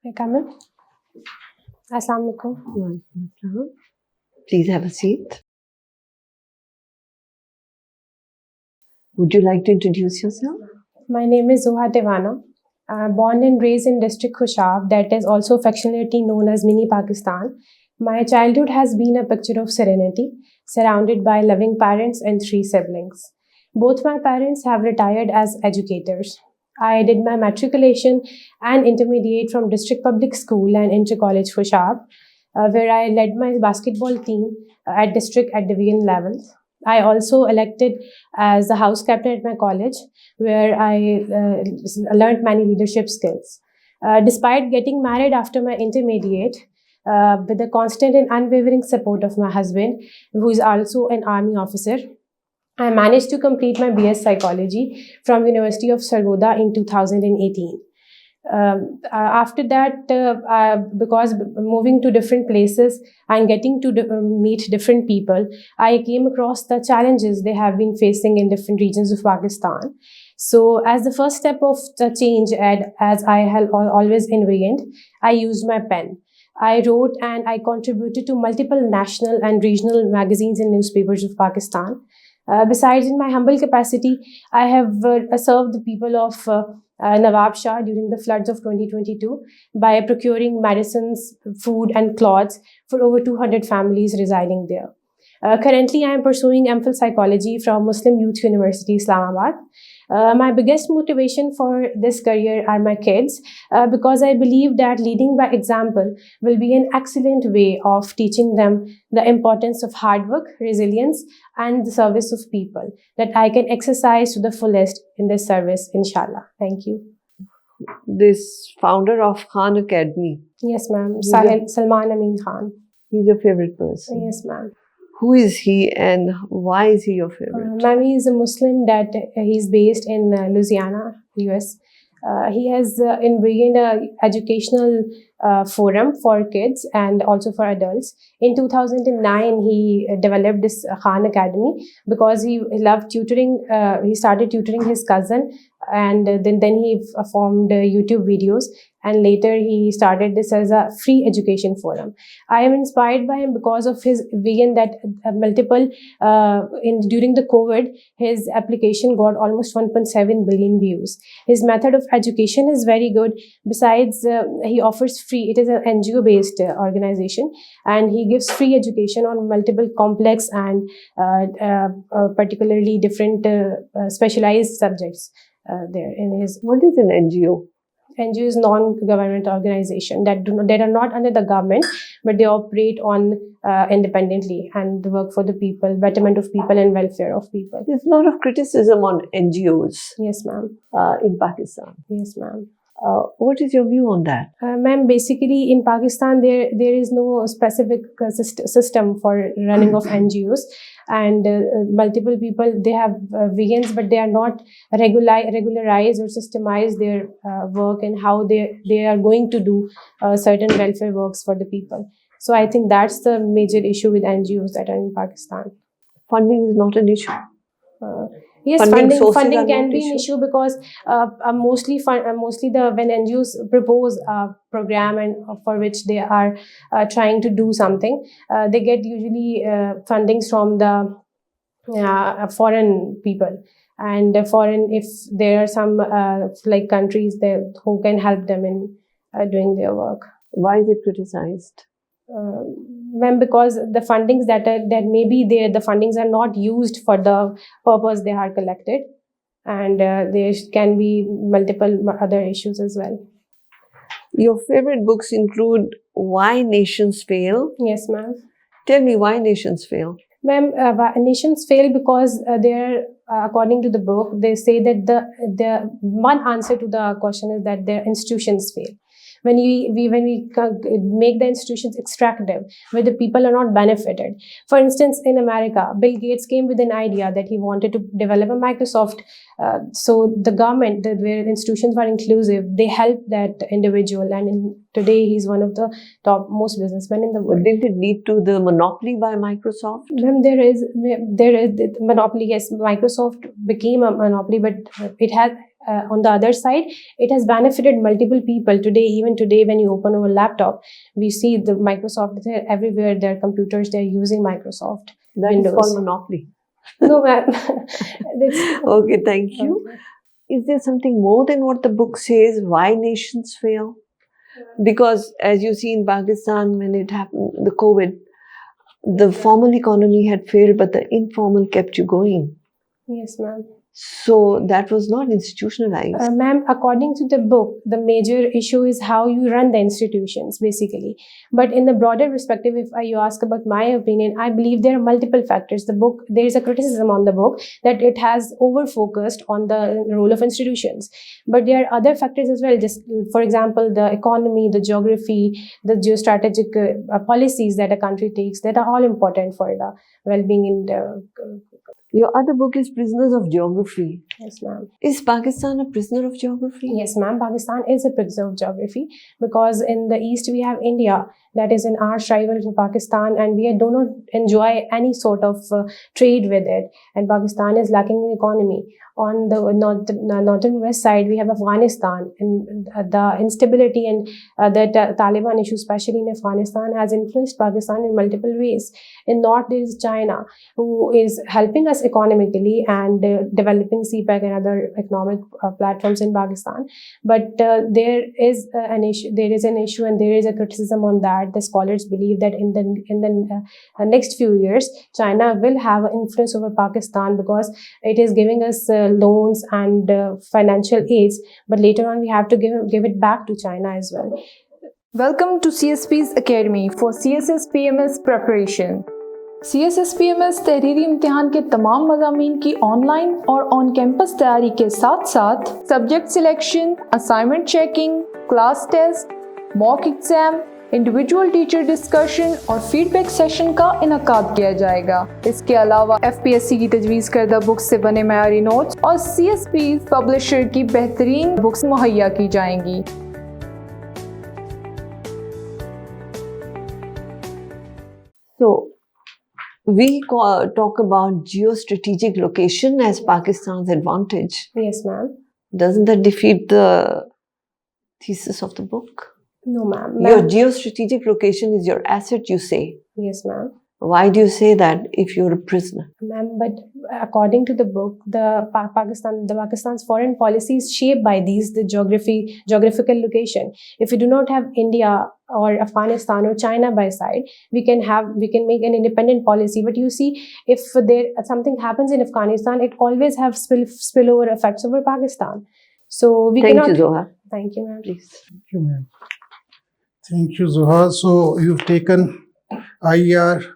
May I come in? Assalamu alaikum. Please have a seat. Would you like to introduce yourself? My name is Zuha Tiwana. I'm born and raised in district Khushab, that is also affectionately known as Mini Pakistan. My childhood has been a picture of serenity, surrounded by loving parents and 3 siblings. Both my parents have retired as educators. I did my matriculation and intermediate from district public school and inter college Khushab, where I led my basketball team at district at division levels. I also elected as the house captain at my college, where I learned many leadership skills. Despite getting married after my intermediate, with the constant and unwavering support of my husband, who is also an army officer, I managed to complete my BS Psychology from University of Sargodha in 2018. After that, because moving to different places and getting to meet different people, I came across the challenges they have been facing in different regions of Pakistan. So as the first step of the change, as I have always envisioned, I used my pen. I wrote and I contributed to multiple national and regional magazines and newspapers of Pakistan. Besides, in my humble capacity, I have served the people of Nawab Shah during the floods of 2022 by procuring medicines, food, and clothes for over 200 families residing there. Currently, I am pursuing MPhil Psychology from Muslim Youth University, Islamabad. My biggest motivation for this career are my kids, because I believe that leading by example will be an excellent way of teaching them the importance of hard work, resilience, and the service of people that I can exercise to the fullest in this service, inshallah. Thank you. This founder of Khan Academy. Yes, ma'am. Salman Amin Khan. He's your favorite person? Yes, ma'am. Who is he and why is he your favorite? Ma'am, he is a Muslim that he's based in Louisiana, US. He has envisioned an educational forum for kids and also for adults. In 2009, he developed this Khan Academy because he loved tutoring. He started tutoring his cousin, and then he formed YouTube videos, and later he started this as a free education forum. I am inspired by him because of his vision that during the COVID, his application got almost 1.7 billion views. His method of education is very good. Besides, he offers free, it is an NGO based organization, and he gives free education on multiple complex and particularly different specialized subjects there in his. What is an NGO? NGO is non-government organization that are not under the government, but they operate on independently and work for the people, betterment of people and welfare of people. There's a lot of criticism on NGOs. Yes, ma'am. In Pakistan. Yes, ma'am. What is your view on that? Ma'am, basically in Pakistan, there is no specific system for running of NGOs, and multiple people, they have visions, but they are not regularized or systemized their work and how they are going to do certain welfare works for the people. So I think that's the major issue with NGOs that are in Pakistan. Funding is not an issue. Yes, funding can be an issue because mostly when NGOs propose a program and for which they are trying to do something, they get usually fundings from the foreign people, and if there are some like countries there who can help them in doing their work. Why is it criticized? Ma'am, because the fundings that may be there, the fundings are not used for the purpose they are collected, and there can be multiple other issues as well. Your favorite books include Why Nations Fail. Yes, ma'am. Tell me why nations fail. Ma'am, nations fail because they're according to the book, they say that the one answer to the question is that their institutions fail. When we make the institutions extractive, where the people are not benefited. For instance, in America, Bill Gates came with an idea that he wanted to develop a Microsoft. So the government, where institutions were inclusive, they helped that individual, and today he's one of the top most businessmen in the world. Did it lead to the monopoly by Microsoft? Ma'am, there is monopoly. Yes, Microsoft became a monopoly, but it has on the other side, it has benefited multiple people. Even today, when you open our laptop, we see the Microsoft everywhere. Their computers, they're using Microsoft That Windows. is called monopoly. No, ma'am. Okay, thank you. Okay. Is there something more than what the book says? Why nations fail? Because as you see in Pakistan, when it happened, the COVID, the formal economy had failed, but the informal kept you going. Yes, ma'am. So that was not institutionalized. Ma'am, according to the book, the major issue is how you run the institutions, basically. But in the broader perspective, if you ask about my opinion, I believe there are multiple factors. The book, there is a criticism on the book that it has over-focused on the role of institutions. But there are other factors as well. Just, for example, the economy, the geography, the geostrategic policies that a country takes, that are all important for the well-being in the... Your other book is Prisoners of Geography. Yes, ma'am. Is Pakistan a prisoner of geography? Yes, ma'am. Pakistan is a prisoner of geography because in the east we have India, that is an arch rival to Pakistan, and we do not enjoy any sort of trade with it. And Pakistan is lacking in economy. On the northern west side, we have Afghanistan, and the instability and the Taliban issue, especially in Afghanistan, has influenced Pakistan in multiple ways. In north, there is China, who is helping us economically and developing CPEC and other economic platforms in Pakistan. But there is an issue, and there is a criticism on that. The scholars believe that in the next few years, China will have an influence over Pakistan because it is giving us loans and financial aids, but later on we have to give it back to China as well. Welcome to CSPs Academy for CSS-PMS preparation. CSS-PMS तहरीरी इम्तिहान के तमाम मज़ामीन की online और on campus तैयारी के साथ साथ subject selection, assignment checking, class test, mock exam, individual teacher discussion और फीडबैक सेशन का इनकाद किया जाएगा। इसके अलावा FPSC की तजवीज़ करदा बुक्स से बने मयारी नोट्स और CSP पब्लिशर की बेहतरीन बुक्स मुहैया की जाएंगी। So, we talk about geostrategic location as Pakistan's advantage. Yes, ma'am. Doesn't that defeat the thesis of the book? No, ma'am. Your geostrategic location is your asset, you say. Yes, ma'am. Why do you say that if you're a prisoner? Ma'am, but according to the book, Pakistan's foreign policy is shaped by the geographical location. If we do not have India or Afghanistan or China by side, we can make an independent policy. But you see, if something happens in Afghanistan, it always have spillover effects over Pakistan. So we cannot. Thank you, Zuha. Thank you, ma'am. Please. Thank you, ma'am. Thank you, Zuha. So you've taken IER,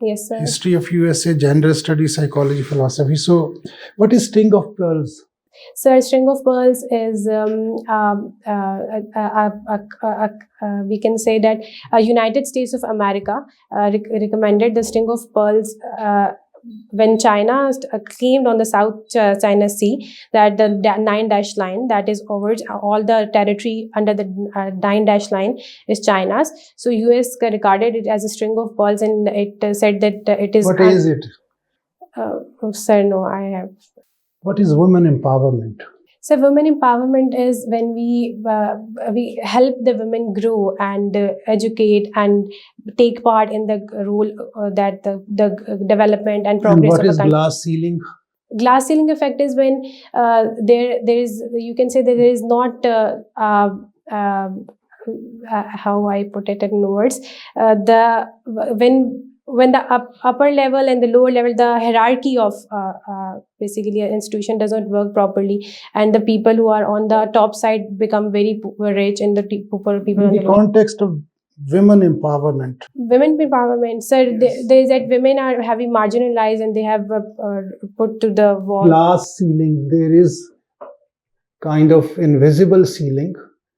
Yes, sir. History of USA, Gender Studies, Psychology, Philosophy. So what is String of Pearls? Sir, String of Pearls is, we can say that United States of America recommended the String of Pearls when China claimed on the South China Sea that the 9-dash line, that is over all the territory under the 9-dash line is China's. So US regarded it as a string of pearls, and it said that it is... What is it? Sir, no, I have... What is women empowerment? So women empowerment is when we help the women grow and educate and take part in the role that the development and progress And what of is a country. glass ceiling? Glass ceiling effect is when there is, you can say that there is not how I put it in words, when the upper level and the lower level, the hierarchy of basically an institution does not work properly, and the people who are on the top side become very rich, and the poor people In on the the bottom. context of women empowerment. Women empowerment, sir, Yes. there is that women are having marginalized and they have put to the wall. Glass ceiling, there is kind of invisible ceiling,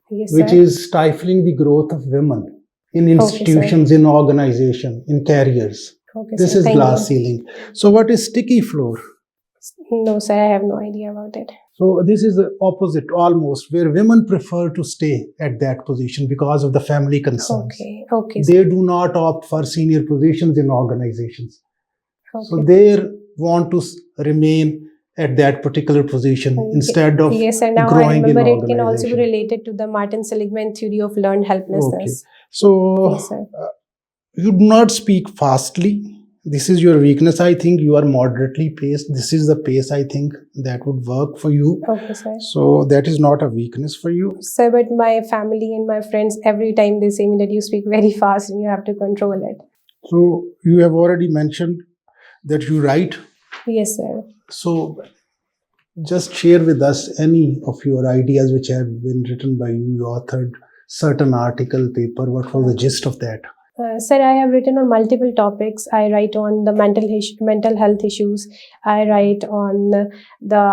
Yes, which sir. is stifling the growth of women in institutions, in organization, in careers. Okay, This sir. is Thank glass you. ceiling. So what is sticky floor? No, sir, I have no idea about it. So this is the opposite almost, where women prefer to stay at that position because of the family concerns. Okay. They do not opt for senior positions in organizations. Okay. So they want to remain at that particular position instead of yes, sir. Now I growing in remember it can also be organization. related to the Martin Seligman theory of learned helplessness. So Yes, sir. you do not speak fastly. This is your weakness. I think you are moderately paced. This is the pace I think that would work for you. Okay, sir. So that is not a weakness for you. Sir, but my family and my friends, every time they say me that you speak very fast and you have to control it. So you have already mentioned that you write. Yes, sir. So just share with us any of your ideas which have been written by you. You authored certain article, paper. What was the gist of that? Sir, I have written on multiple topics. I write on the mental health issues. I write on the.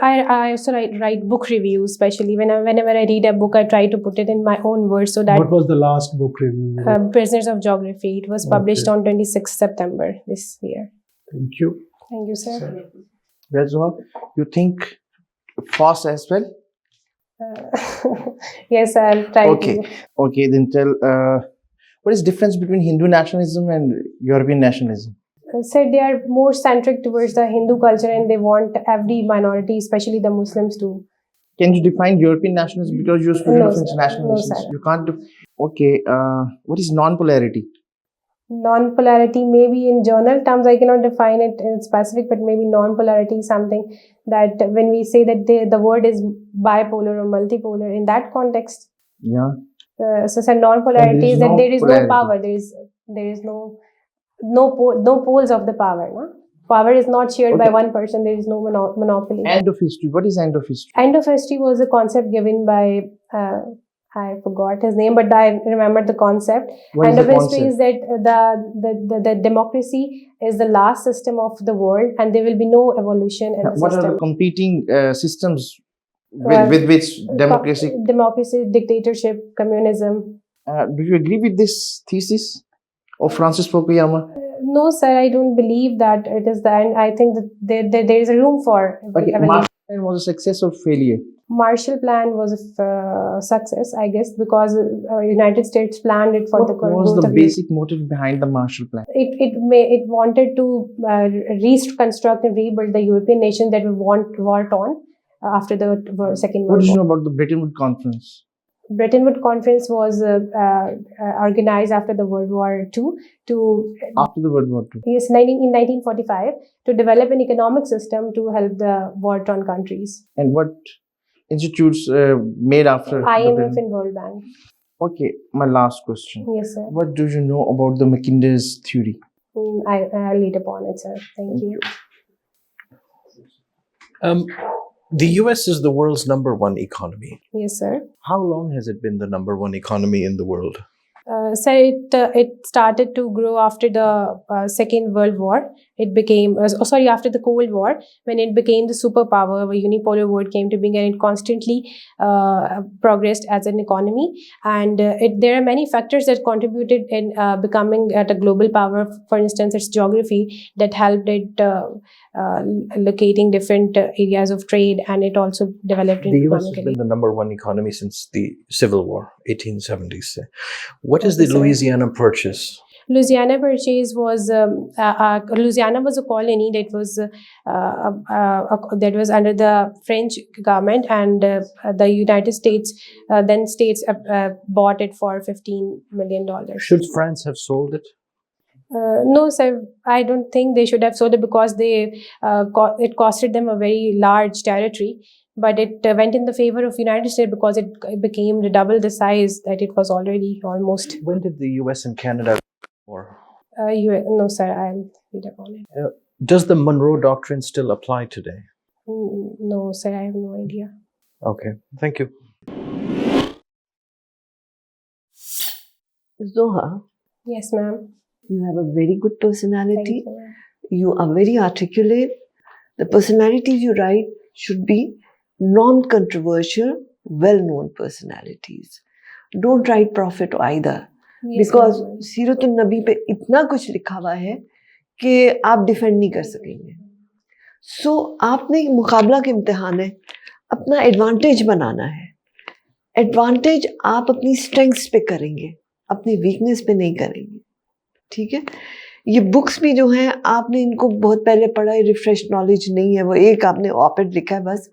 I also write book reviews, especially whenever I read a book, I try to put it in my own words so that. What was the last book review? Prisoners of Geography. It was published on 26th September this year. Thank you. Thank you, sir. Well, Zuha, you think fast as well? Yes, I'll try Okay. to. Okay, then tell what is difference between Hindu nationalism and European nationalism? Said they are more centric towards the Hindu culture and they want every minority, especially the Muslims, to. Can you define European nationalism because you're a student No, of sir. international No, relations? sir. You can't do. Okay, what is non-polarity? Non-polarity, maybe in journal terms, I cannot define it in specific, but maybe non-polarity is something that when we say that the word is bipolar or multipolar, in that context. Yeah. So non-polarity is that there is no polarity. power. There is no poles of the power. No? Power is not shared by one person. There is no monopoly. End of history. What is end of history? End of history was a concept given by I forgot his name, but I remember the concept. What End is of the history concept? is that the democracy is the last system of the world, and there will be no evolution in the What are system. the competing systems with which democracy? Democracy, dictatorship, communism. Do you agree with this thesis of Francis Fukuyama? No, sir, I don't believe that it is the end. I think that there is a room for Okay, evolution. Marshall Plan was a success or failure? Marshall Plan was a success, I guess, because United States planned it for What the was growth the of basic motive behind the Marshall Plan? it wanted to reconstruct and rebuild the European nations that were war torn after the Second What World do you War. know about the Bretton Woods Conference? Bretton Woods Conference was organized after the World War II to After the World War II. yes, in 1945 to develop an economic system to help the war torn countries. And what institutes made after the IMF Bretton? and World Bank. Okay, my last question. Yes, sir. What do you know about the Mackinder's theory? I'll lead upon it, sir. Thank you. The US is the world's #1 economy. Yes, sir. How long has it been the #1 economy in the world? So it started to grow after the Second World War. It became after the Cold War, when it became the superpower, a unipolar world came to being, and it constantly progressed as an economy. And there are many factors that contributed in becoming at a global power. For instance, its geography that helped it locating different areas of trade, and it also developed The US has economically. been the #1 economy since the Civil War, 1870s. What is Okay, the sir. Louisiana Purchase? Louisiana Purchase was Louisiana was a colony that was under the French government, and the United States bought it for $15 million. Should France have sold it? No, sir. I don't think they should have sold it because it costed them a very large territory. But it went in the favor of United States because it became double the size that it was already almost. When did the US and Canada war? No, sir. I'll read upon it. Does the Monroe Doctrine still apply today? No, sir. I have no idea. Okay, thank you. Zuha, Yes, ma'am. you have a very good Thank personality. you, ma'am. You are very articulate. The personalities you write should be non-controversial, well-known personalities. Don't write prophet either. Yes, Because ma'am. सीरतुन नबी पे इतना कुछ लिखा हुआ है कि आप defend नहीं कर सकेंगे. सो आपने मुकाबला के इम्तिहान है, अपना एडवांटेज बनाना है. एडवांटेज आप अपनी स्ट्रेंथ्स पे करेंगे, अपनी वीकनेस पे नहीं करेंगे. ठीक है. ये बुक्स भी जो हैं आपने इनको बहुत पहले पढ़ा है, रिफ्रेश नॉलेज नहीं है, वो एक आपने ऑपेड लिखा है बस,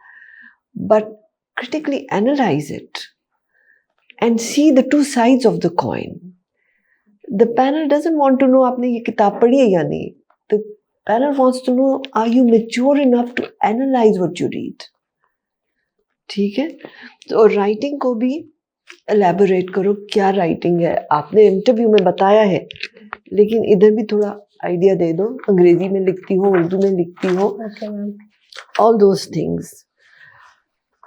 but critically analyze it and see the two sides of the coin. The panel doesn't want to know आपने ये किताब पढ़ी है या नहीं. The panel wants to know, are you mature enough to analyze what you read? ठीक है. तो राइटिंग को भी elaborate करो, क्या राइटिंग है. आपने इंटरव्यू में बताया है, लेकिन इधर भी थोड़ा आइडिया दे दो. अंग्रेजी में लिखती हो, उर्दू में लिखती हो, Okay, ma'am. all those things.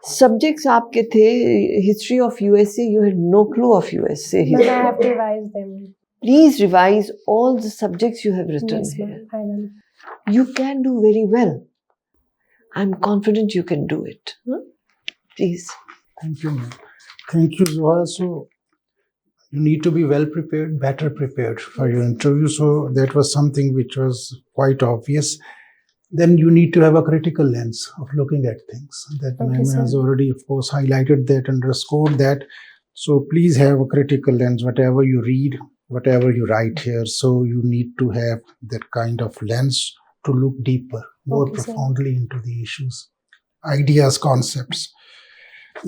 Subjects आपके थे history of USA. You had no clue of USA. Ma'am, I have to revise them. Please revise all the subjects you have written Yes, here. ma'am. I will. You can do very well. I'm confident you can do it. Huh? Please. Thank you, ma'am. Thank you, Zuha. So you need to be well prepared, better prepared for your interview. So that was something which was quite obvious. Then you need to have a critical lens of looking at things. That Okay, ma'am sir. has already, of course, highlighted that, underscored that. So please have a critical lens, whatever you read, whatever you write here. So you need to have that kind of lens to look deeper, more Okay, sir. profoundly into the issues, ideas, concepts.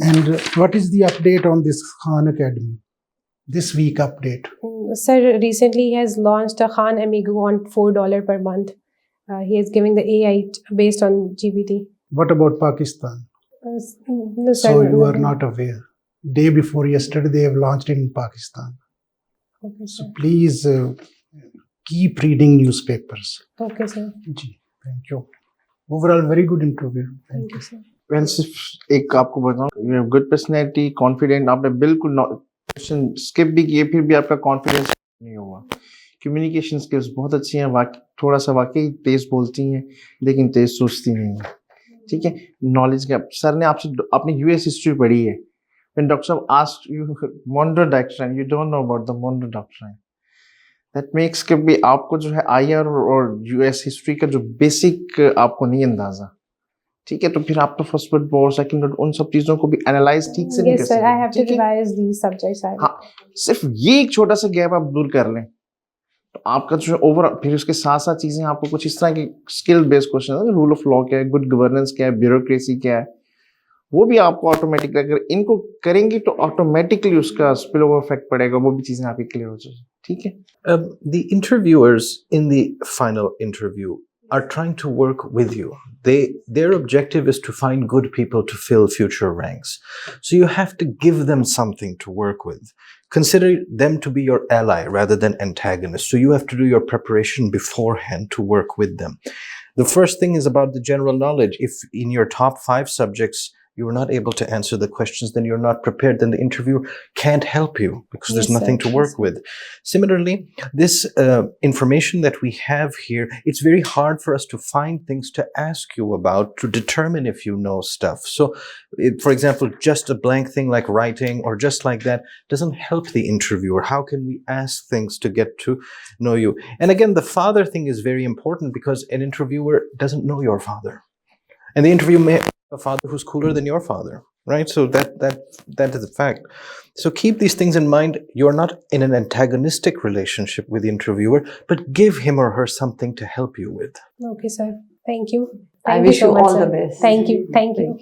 And what is the update on this Khan Academy? This week update. Sir recently has launched a Khan Amigo on $4 per month. He is giving the AI based on GPT. What about Pakistan? No, sir. So you are nothing. not aware. Day before yesterday, they have launched it in Pakistan. Okay, So sir. please keep reading newspapers. Okay, sir. Ji, thank you. Overall, very good interview. Thank you, sir. मैं सिर्फ एक आपको बताऊं, you have good personality, confident. आपने बिल्कुल question skip भी किए, फिर भी आपका कॉन्फिडेंस नहीं हुआ. कम्युनिकेशन स्किल्स बहुत अच्छी हैं, थोड़ा सा वाकई तेज बोलती हैं, लेकिन तेज सोचती नहीं हैं. ठीक है. नॉलेज का सर ने आपसे आपने यूएस हिस्ट्री पढ़ी है. When Dr. Saab asked you Monroe Doctrine, you don't know about the Monroe Doctrine. That makes कि भी आपको जो है आईआर और यूएस हिस्ट्री का जो बेसिक आपको नहीं अंदाजा. ठीक है. तो फिर आप तो फर्स्ट वर्ड और सेकंड वर्ड उन सब चीजों को भी एनालाइज ठीक से नहीं कर Yes, sir. I have to सकते. revise these subjects. हाँ, सिर्फ ये एक छोटा सा गैप आप दूर कर लें तो आपका जो ओवर, फिर उसके साथ साथ चीजें आपको कुछ इस तरह की स्किल बेस्ड क्वेश्चन है, रूल ऑफ लॉ क्या है, गुड गवर्नेंस क्या है, ब्यूरोक्रेसी क्या है, वो भी आपको ऑटोमेटिकली अगर इनको करेंगे तो ऑटोमेटिकली उसका स्पिल ओवर इफेक्ट पड़ेगा, वो भी चीजें आपकी क्लियर हो जाएगी. ठीक है. The interviewers in the final interview are trying to work with you. Their objective is to find good people to fill future ranks. So you have to give them something to work with. Consider them to be your ally rather than antagonist. So you have to do your preparation beforehand to work with them. The first thing is about the general knowledge. If in your top 5 subjects you are not able to answer the questions, then you're not prepared, then the interviewer can't help you because there's Yes, nothing sir. to work with. Similarly, this information that we have here, it's very hard for us to find things to ask you about to determine if you know stuff. So, for example, just a blank thing like writing or just like that doesn't help the interviewer. How can we ask things to get to know you? And again, the father thing is very important because an interviewer doesn't know your father. And the interview may have a father who's cooler than your father, right? So that is a fact. So keep these things in mind. You're not in an antagonistic relationship with the interviewer, but give him or her something to help you with. Okay, sir. Thank you. I Thank wish so you much, all sir. the best. Thank you. Thank you.